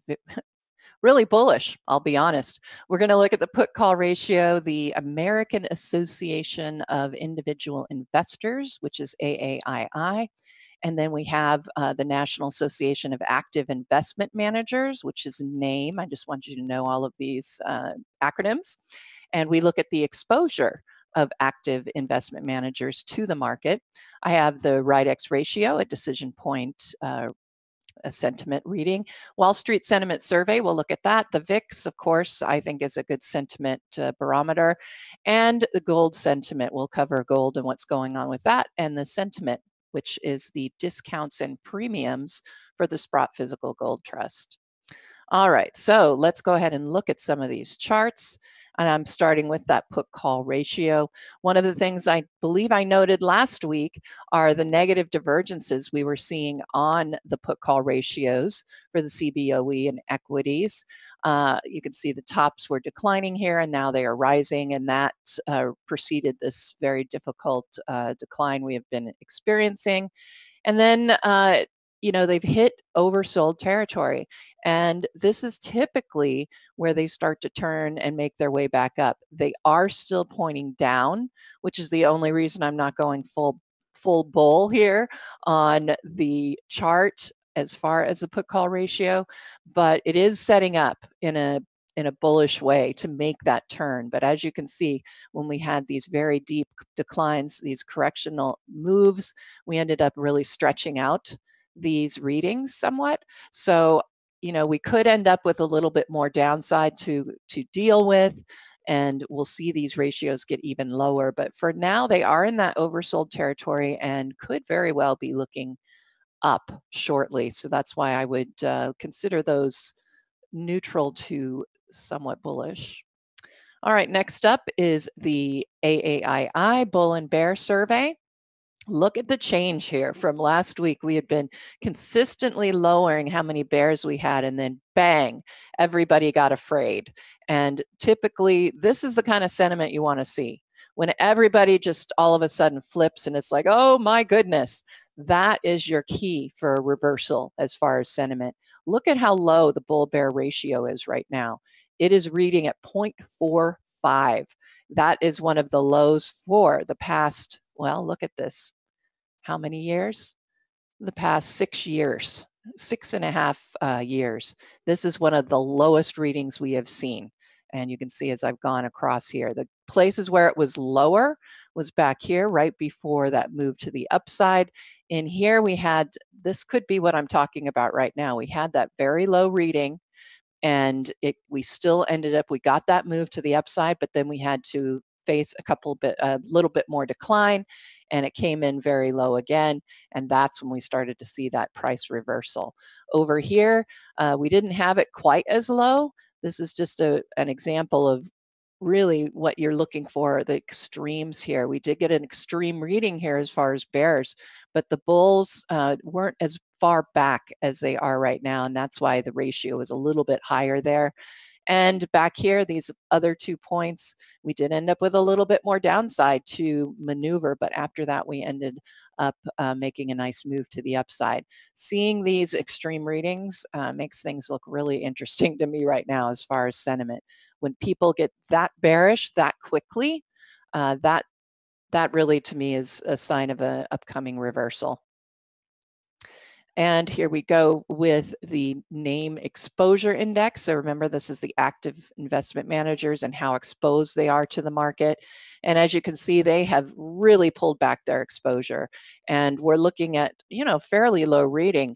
really bullish, I'll be honest. We're going to look at the put call ratio, the American Association of Individual Investors, which is AAII. And then we have the National Association of Active Investment Managers, which is NAME. I just want you to know all of these acronyms. And we look at the exposure of active investment managers to the market. I have the RIDEX ratio, a decision point a sentiment reading. Wall Street Sentiment Survey, we'll look at that. The VIX, of course, I think is a good sentiment barometer. And the gold sentiment, we'll cover gold and what's going on with that. And the sentiment, which is the discounts and premiums for the Sprott Physical Gold Trust. All right, so let's go ahead and look at some of these charts. And I'm starting with that put call ratio. One of the things I believe I noted last week are the negative divergences we were seeing on the put call ratios for the CBOE and equities. You can see the tops were declining here and now they are rising, and that preceded this very difficult decline we have been experiencing. And then you know, they've hit oversold territory. And this is typically where they start to turn and make their way back up. They are still pointing down, which is the only reason I'm not going full bull here on the chart as far as the put call ratio, but it is setting up in a bullish way to make that turn. But as you can see, when we had these very deep declines, these correctional moves, we ended up really stretching out these readings somewhat. So, you know, we could end up with a little bit more downside to deal with, and we'll see these ratios get even lower. But for now, they are in that oversold territory and could very well be looking up shortly. So that's why I would consider those neutral to somewhat bullish. All right, next up is the AAII Bull and Bear Survey. Look at the change here from last week. We had been consistently lowering how many bears we had, and then bang, everybody got afraid. And typically, this is the kind of sentiment you want to see. When everybody just all of a sudden flips and it's like, oh my goodness, that is your key for a reversal as far as sentiment. Look at how low the bull-bear ratio is right now. It is reading at 0.45. That is one of the lows for the past, well, look at this. How many years? The past 6 years, 6.5 years. This is one of the lowest readings we have seen. And you can see as I've gone across here, the places where it was lower was back here right before that move to the upside. In here we had, this could be what I'm talking about right now. We had that very low reading and we still ended up, we got that move to the upside, but then we had to face a little bit more decline, and it came in very low again, and that's when we started to see that price reversal. Over here, we didn't have it quite as low. This is just an example of really what you're looking for, the extremes here. We did get an extreme reading here as far as bears, but the bulls weren't as far back as they are right now, and that's why the ratio is a little bit higher there. And back here, these other 2 points, we did end up with a little bit more downside to maneuver, but after that, we ended up making a nice move to the upside. Seeing these extreme readings makes things look really interesting to me right now as far as sentiment. When people get that bearish that quickly, that really to me is a sign of an upcoming reversal. And here we go with the name exposure index. So remember, this is the active investment managers and how exposed they are to the market. And as you can see, they have really pulled back their exposure. And we're looking at, fairly low reading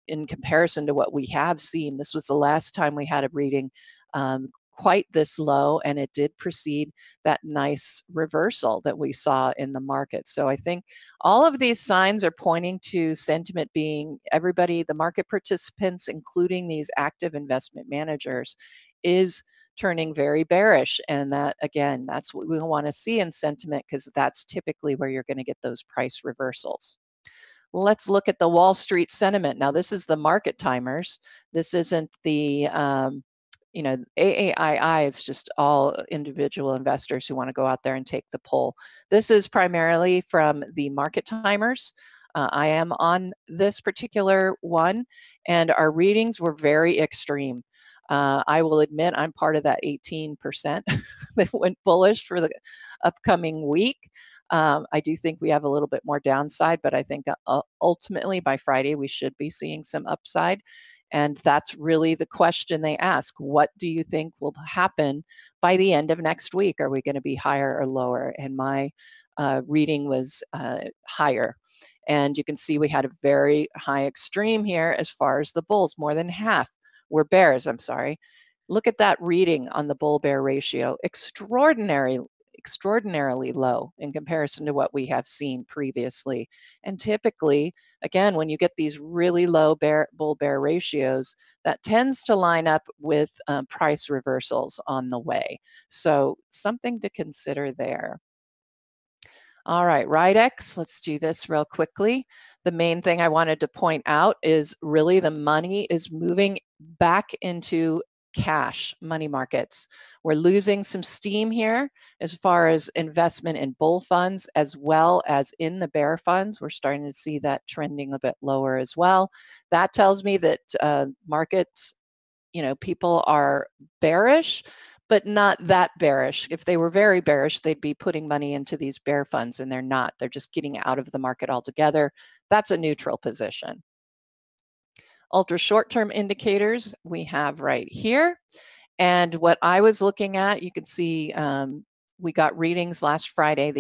in comparison to what we have seen. This was the last time we had a reading quite this low, and it did precede that nice reversal that we saw in the market. So I think all of these signs are pointing to sentiment being, everybody, the market participants, including these active investment managers, is turning very bearish. And that, again, that's what we want to see in sentiment, because that's typically where you're going to get those price reversals. Let's look at the Wall Street sentiment. Now, this is the market timers. This isn't the AAII is just all individual investors who want to go out there and take the poll. This is primarily from the market timers. I am on this particular one, and our readings were very extreme. I will admit I'm part of that 18% that went bullish for the upcoming week. I do think we have a little bit more downside, but I think ultimately by Friday we should be seeing some upside. And that's really the question they ask. What do you think will happen by the end of next week? Are we going to be higher or lower? And my reading was higher. And you can see we had a very high extreme here as far as the bulls. More than half were bears, I'm sorry. Look at that reading on the bull-bear ratio. Extraordinarily low in comparison to what we have seen previously. And typically, again, when you get these really low bull-bear ratios, that tends to line up with price reversals on the way. So something to consider there. All right, Ridex, let's do this real quickly. The main thing I wanted to point out is really the money is moving back into cash money markets. We're losing some steam here as far as investment in bull funds as well as in the bear funds. We're starting to see that trending a bit lower as well. That tells me that markets, people are bearish, but not that bearish. If they were very bearish, they'd be putting money into these bear funds, and they're not. They're just getting out of the market altogether. That's a neutral position. Ultra short-term indicators we have right here. And what I was looking at, you can see we got readings last Friday.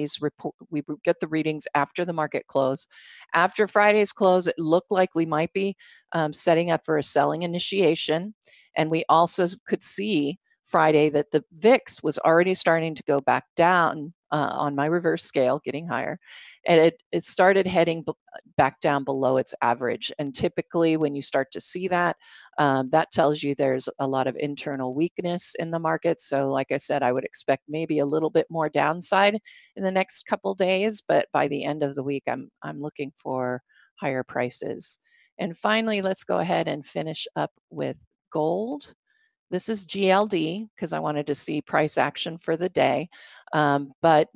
We get the readings after the market close. After Friday's close, it looked like we might be setting up for a selling initiation. And we also could see Friday that the VIX was already starting to go back down on my reverse scale, getting higher. And it started heading back down below its average. And typically when you start to see that, that tells you there's a lot of internal weakness in the market. So like I said, I would expect maybe a little bit more downside in the next couple days, but by the end of the week, I'm looking for higher prices. And finally, let's go ahead and finish up with gold. This is GLD because I wanted to see price action for the day. But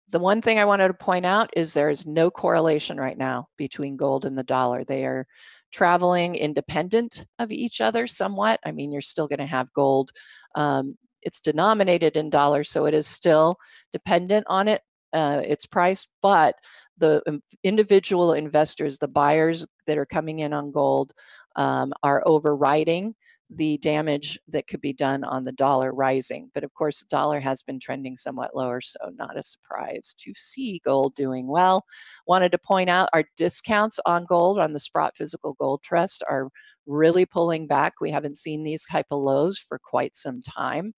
the one thing I wanted to point out is there is no correlation right now between gold and the dollar. They are traveling independent of each other somewhat. I mean, you're still going to have gold. It's denominated in dollars, so it is still dependent on its price, but the individual investors, the buyers that are coming in on gold are overriding the damage that could be done on the dollar rising. But of course, the dollar has been trending somewhat lower, so not a surprise to see gold doing well. Wanted to point out our discounts on gold on the Sprott Physical Gold Trust are really pulling back. We haven't seen these type of lows for quite some time.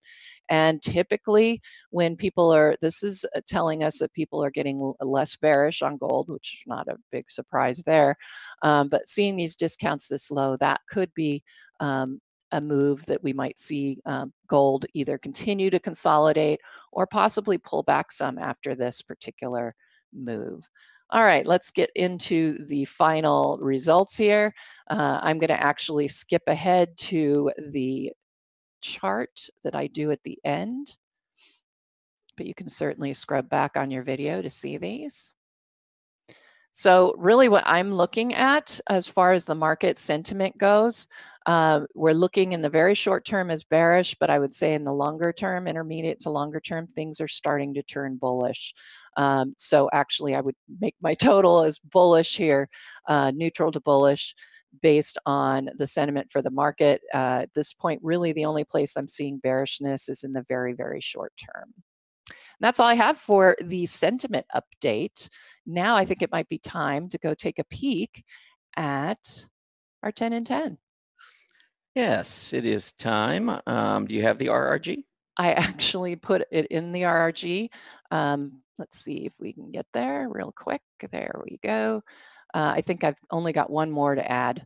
And typically when people are, this is telling us that people are getting less bearish on gold, which is not a big surprise there. But seeing these discounts this low, that could be a move that we might see gold either continue to consolidate or possibly pull back some after this particular move. All right, let's get into the final results here. I'm going to actually skip ahead to the chart that I do at the end, but you can certainly scrub back on your video to see these. So really what I'm looking at as far as the market sentiment goes, we're looking in the very short term as bearish, but I would say in the longer term, intermediate to longer term, things are starting to turn bullish. So actually I would make my total as bullish here, neutral to bullish, based on the sentiment for the market. At this point, really the only place I'm seeing bearishness is in the very, very short term. And that's all I have for the sentiment update. Now I think it might be time to go take a peek at our 10 and 10. Yes, it is time. Do you have the RRG? I actually put it in the RRG. Let's see if we can get there real quick. There we go. I think I've only got one more to add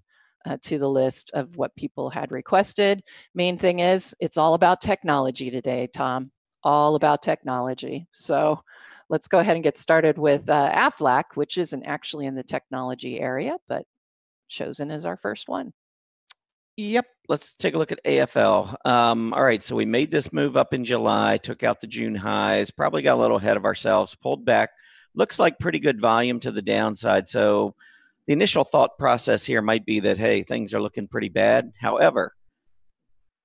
to the list of what people had requested. Main thing is it's all about technology today, Tom. All about technology. So let's go ahead and get started with AFLAC, which isn't actually in the technology area, but chosen as our first one. Yep, let's take a look at AFL. All right, so we made this move up in July, took out the June highs, probably got a little ahead of ourselves, pulled back. Looks like pretty good volume to the downside. So the initial thought process here might be that, hey, things are looking pretty bad. However,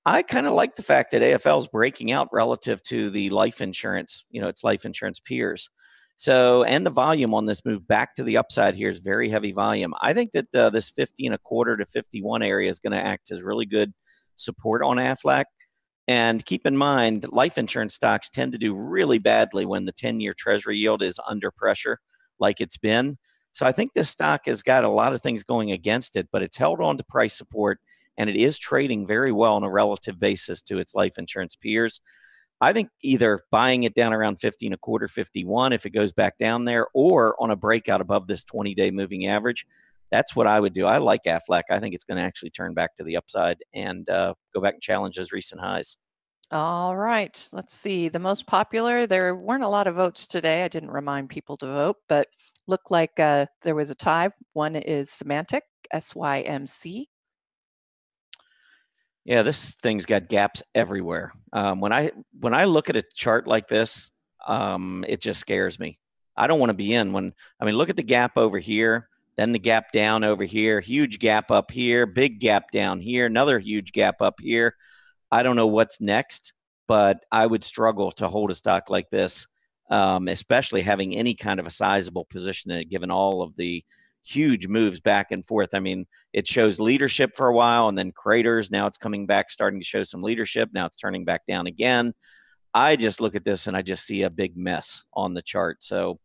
I kind of like the fact that AFL is breaking out relative to the life insurance, its life insurance peers. So, and the volume on this move back to the upside here is very heavy volume. I think that this 50.25 to 51 area is going to act as really good support on AFLAC. And keep in mind, life insurance stocks tend to do really badly when the 10-year treasury yield is under pressure like it's been. So I think this stock has got a lot of things going against it, but it's held on to price support, and it is trading very well on a relative basis to its life insurance peers. I think either buying it down around 50.25, 51 if it goes back down there, or on a breakout above this 20-day moving average. That's what I would do. I like AFLAC. I think it's going to actually turn back to the upside and go back and challenge those recent highs. All right, let's see. The most popular, there weren't a lot of votes today. I didn't remind people to vote, but looked like there was a tie. One is Symantec, SYMC. Yeah, this thing's got gaps everywhere. When I look at a chart like this, it just scares me. I don't want to be in look at the gap over here, then the gap down over here, huge gap up here, big gap down here, another huge gap up here. I don't know what's next, but I would struggle to hold a stock like this, especially having any kind of a sizable position in it, given all of the huge moves back and forth. I mean, it shows leadership for a while and then craters. Now it's coming back, starting to show some leadership. Now it's turning back down again. I just look at this and I just see a big mess on the chart. So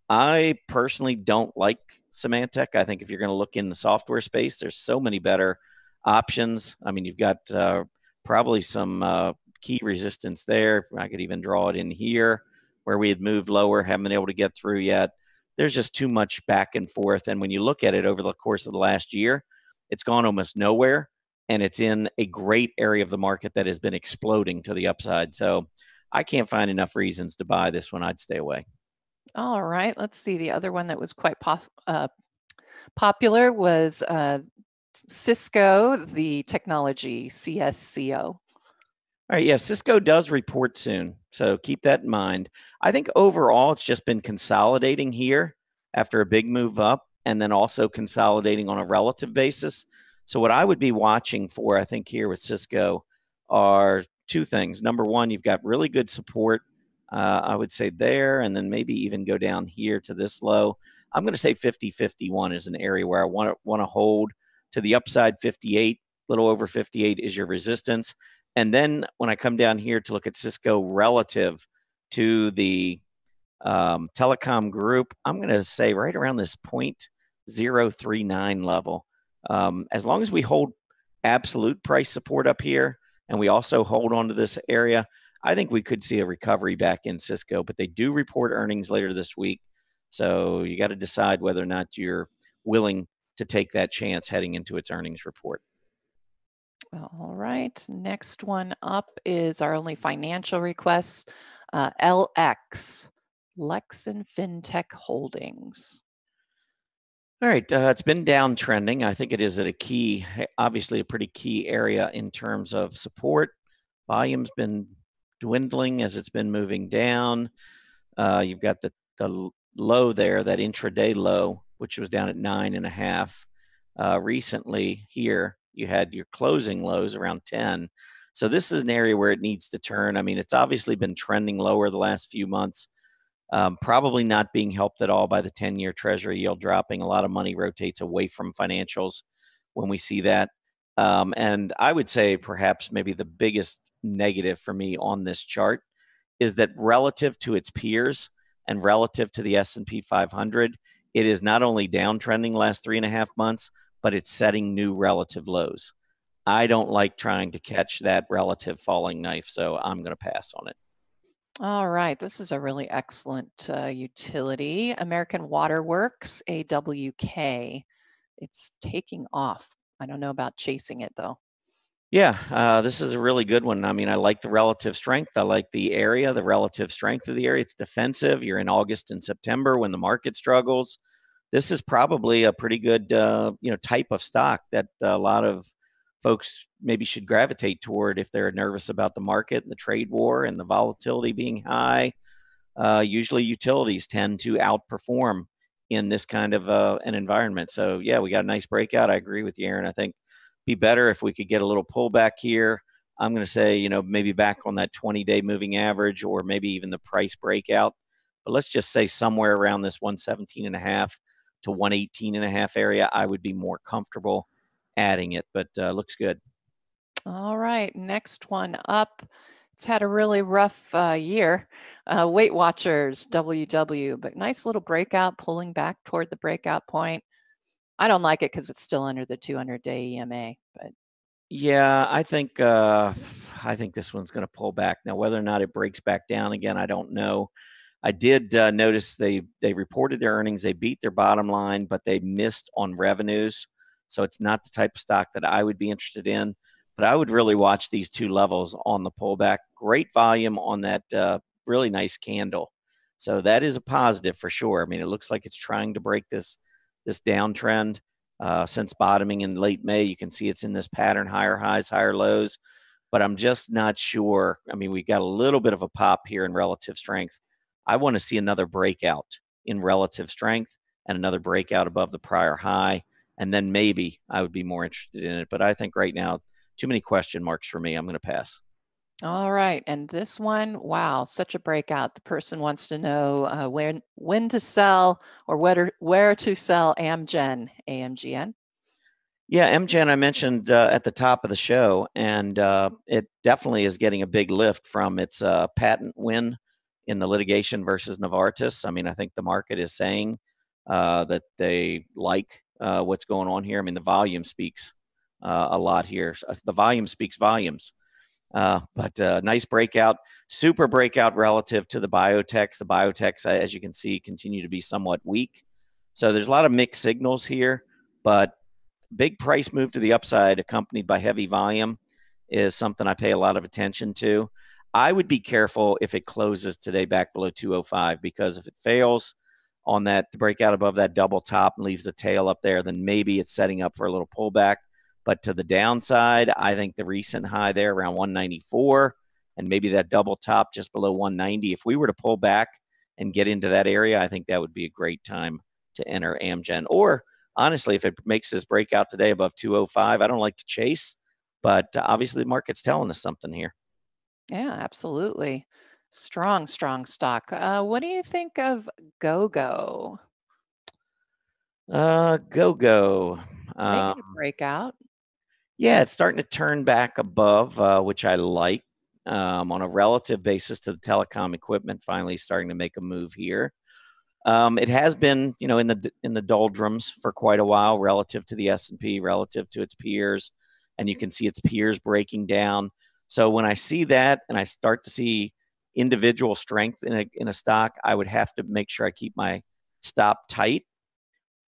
I personally don't like Symantec. I think if you're going to look in the software space, there's so many better options. I mean, you've got probably some key resistance there. I could even draw it in here where we had moved lower, haven't been able to get through yet. There's just too much back and forth. And when you look at it over the course of the last year, it's gone almost nowhere. And it's in a great area of the market that has been exploding to the upside. So I can't find enough reasons to buy this one. I'd stay away. All right, let's see. The other one that was quite popular was Cisco, the technology, CSCO. All right, yeah, Cisco does report soon, so keep that in mind. I think overall it's just been consolidating here after a big move up and then also consolidating on a relative basis. So what I would be watching for, I think, here with Cisco are two things. Number one, you've got really good support, I would say there, and then maybe even go down here to this low. I'm going to say 50.51 is an area where I want to hold to the upside. 58, a little over 58 is your resistance. And then when I come down here to look at Cisco relative to the telecom group, I'm going to say right around this 0.039 level. As long as we hold absolute price support up here and we also hold on to this area, I think we could see a recovery back in Cisco. But they do report earnings later this week. So you got to decide whether or not you're willing to take that chance heading into its earnings report. All right, next one up is our only financial request, LX, Lex and FinTech Holdings. All right, it's been downtrending. I think it is at a key, obviously a pretty key area in terms of support. volume's been dwindling as it's been moving down. You've got the low there, that intraday low, which was down at 9.5. Recently here, you had your closing lows around 10. So this is an area where it needs to turn. I mean, it's obviously been trending lower the last few months, probably not being helped at all by the 10-year Treasury yield dropping. A lot of money rotates away from financials when we see that. And I would say perhaps maybe the biggest negative for me on this chart is that relative to its peers and relative to the S&P 500, it is not only downtrending last 3.5 months, but it's setting new relative lows. I don't like trying to catch that relative falling knife, so I'm going to pass on it. All right, this is a really excellent utility. American Water Works, AWK. It's taking off. I don't know about chasing it though. Yeah, this is a really good one. I mean, I like the relative strength. I like the area, the relative strength of the area. It's defensive. You're in August and September when the market struggles. This is probably a pretty good, type of stock that a lot of folks maybe should gravitate toward if they're nervous about the market and the trade war and the volatility being high. Usually utilities tend to outperform in this kind of an environment. So yeah, we got a nice breakout. I agree with you, Erin. I think be better if we could get a little pullback here. I'm going to say, maybe back on that 20-day moving average or maybe even the price breakout. But let's just say somewhere around this 117.5 to 118.5 area, I would be more comfortable adding it, but looks good. All right, next one up. It's had a really rough year. Weight Watchers, WW, but nice little breakout, pulling back toward the breakout point. I don't like it because it's still under the 200-day EMA, but yeah, I think this one's going to pull back. Now, whether or not it breaks back down again, I don't know. I did notice they reported their earnings. They beat their bottom line, but they missed on revenues. So it's not the type of stock that I would be interested in. But I would really watch these two levels on the pullback. Great volume on that really nice candle. So that is a positive for sure. I mean, it looks like it's trying to break this downtrend since bottoming in late May. You can see it's in this pattern, higher highs, higher lows. But I'm just not sure. I mean, we got a little bit of a pop here in relative strength. I want to see another breakout in relative strength and another breakout above the prior high. And then maybe I would be more interested in it. But I think right now, too many question marks for me. I'm going to pass. All right. And this one, wow, such a breakout. The person wants to know when to sell or where to sell Amgen, AMGN. Yeah, Amgen, I mentioned at the top of the show, and it definitely is getting a big lift from its patent win in the litigation versus Novartis. I mean, I think the market is saying that they like what's going on here. I mean, the volume speaks a lot here. The volume speaks volumes. But nice breakout, super breakout relative to the biotechs. The biotechs, as you can see, continue to be somewhat weak. So there's a lot of mixed signals here, but big price move to the upside accompanied by heavy volume is something I pay a lot of attention to. I would be careful if it closes today back below 205, because if it fails on that to break out above that double top and leaves the tail up there, then maybe it's setting up for a little pullback. But to the downside, I think the recent high there around 194 and maybe that double top just below 190, if we were to pull back and get into that area, I think that would be a great time to enter Amgen. Or honestly, if it makes this breakout today above 205, I don't like to chase, but obviously the market's telling us something here. Yeah, absolutely. Strong stock. What do you think of GoGo? GoGo. Making a breakout. Yeah, it's starting to turn back above, which I like. On a relative basis to the telecom equipment, finally starting to make a move here. It has been, in the doldrums for quite a while relative to the S&P, relative to its peers, and you can see its peers breaking down. So when I see that and I start to see individual strength in a stock, I would have to make sure I keep my stop tight,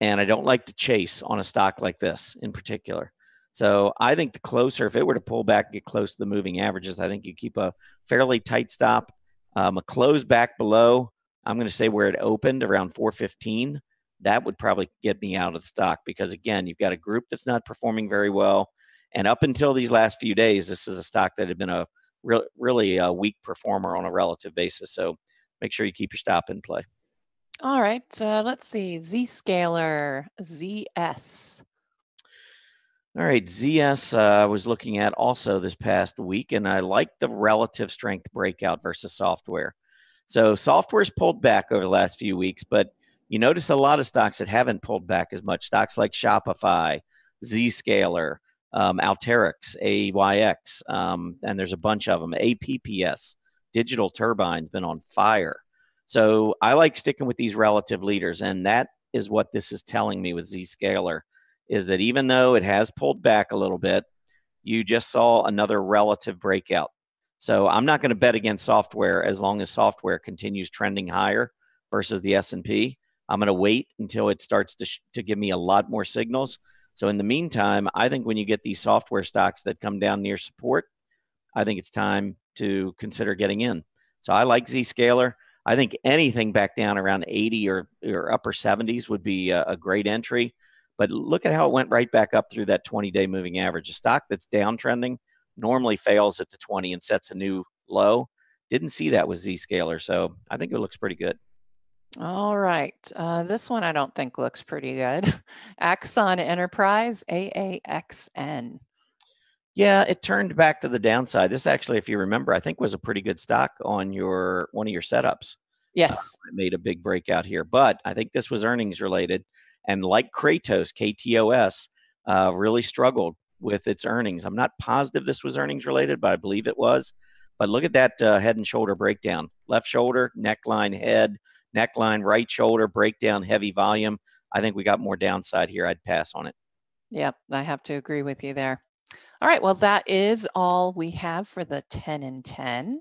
and I don't like to chase on a stock like this in particular. So I think the closer, if it were to pull back and get close to the moving averages, I think you keep a fairly tight stop. A close back below, I'm going to say where it opened around 415, that would probably get me out of the stock, because again, you've got a group that's not performing very well. And up until these last few days, this is a stock that had been a really a weak performer on a relative basis. So make sure you keep your stop in play. All right, let's see, Zscaler, ZS. All right, ZS I was looking at also this past week, and I like the relative strength breakout versus software. So software's pulled back over the last few weeks, but you notice a lot of stocks that haven't pulled back as much. Stocks like Shopify, Zscaler, Alteryx, AYX, and there's a bunch of them. APPS, Digital Turbine's been on fire. So I like sticking with these relative leaders, and that is what this is telling me with Zscaler, is that even though it has pulled back a little bit, you just saw another relative breakout. So I'm not going to bet against software as long as software continues trending higher versus the S&P. I'm going to wait until it starts to give me a lot more signals. So in the meantime, I think when you get these software stocks that come down near support, I think it's time to consider getting in. So I like Zscaler. I think anything back down around 80 or upper 70s would be a great entry. But look at how it went right back up through that 20-day moving average. A stock that's downtrending normally fails at the 20 and sets a new low. Didn't see that with Zscaler, so I think it looks pretty good. All right, this one I don't think looks pretty good. Axon Enterprise, AAXN. Yeah, it turned back to the downside. This actually, if you remember, I think was a pretty good stock on one of your setups. Yes. It made a big breakout here, but I think this was earnings related. And like Kratos, KTOS, really struggled with its earnings. I'm not positive this was earnings related, but I believe it was. But look at that head and shoulder breakdown. Left shoulder, neckline, head, neckline, right shoulder, breakdown, heavy volume. I think we got more downside here. I'd pass on it. Yep, I have to agree with you there. All right, well, that is all we have for the 10 and 10.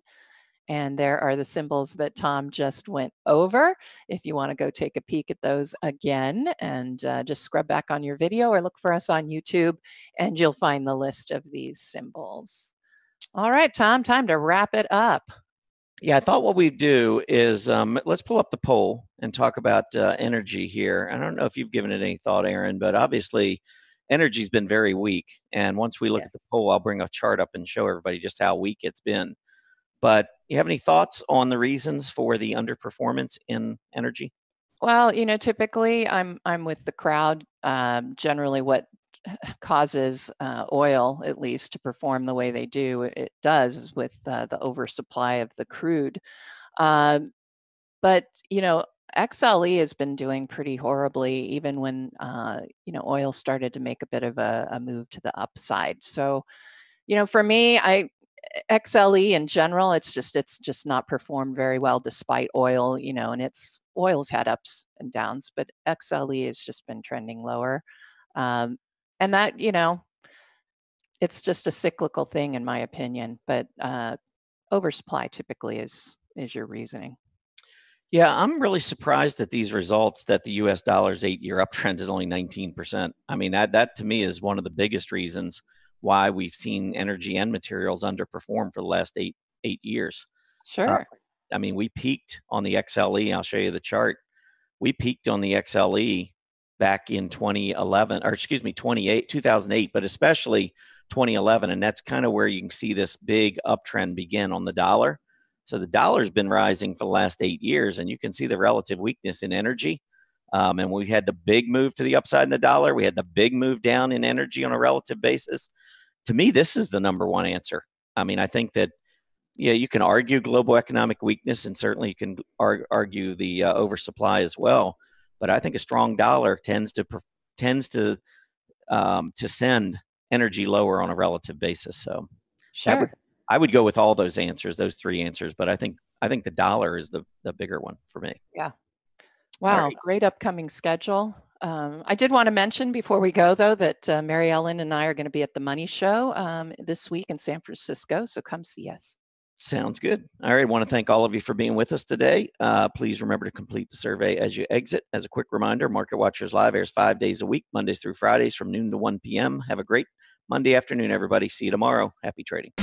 And there are the symbols that Tom just went over. If you want to go take a peek at those again, and just scrub back on your video or look for us on YouTube, and you'll find the list of these symbols. All right, Tom, time to wrap it up. Yeah, I thought what we'd do is let's pull up the poll and talk about energy here. I don't know if you've given it any thought, Erin, but obviously energy's been very weak. And once we look at the poll, I'll bring a chart up and show everybody just how weak it's been. But you have any thoughts on the reasons for the underperformance in energy? Well, you know, typically I'm with the crowd. Generally, what causes oil, at least, to perform the way they do, it does with the oversupply of the crude. But you know, XLE has been doing pretty horribly, even when you know, oil started to make a bit of a move to the upside. So, you know, for me, XLE in general, it's just not performed very well despite oil, you know, and oil's had ups and downs, but XLE has just been trending lower. And that, you know, it's just a cyclical thing in my opinion, but oversupply typically is your reasoning. Yeah, I'm really surprised at these results that the US dollar's 8-year uptrend is only 19%. I mean, that to me is one of the biggest reasons why we've seen energy and materials underperform for the last eight years. Sure. I mean, we peaked on the XLE. I'll show you the chart. We peaked on the XLE back in 2008, but especially 2011. And that's kind of where you can see this big uptrend begin on the dollar. So the dollar's been rising for the last 8 years, and you can see the relative weakness in energy. And we had the big move to the upside in the dollar. We had the big move down in energy on a relative basis. To me, this is the number one answer. I mean, I think that, yeah, you can argue global economic weakness, and certainly you can argue the oversupply as well. But I think a strong dollar tends to send energy lower on a relative basis. So sure, I would go with all those answers, those three answers. But I think the dollar is the bigger one for me. Yeah. Wow, right. Great upcoming schedule. I did want to mention before we go, though, that Mary Ellen and I are going to be at the Money Show this week in San Francisco, so come see us. Sounds good. All right, I want to thank all of you for being with us today. Please remember to complete the survey as you exit. As a quick reminder, Market Watchers Live airs 5 days a week, Mondays through Fridays from noon to 1 p.m. Have a great Monday afternoon, everybody. See you tomorrow. Happy trading.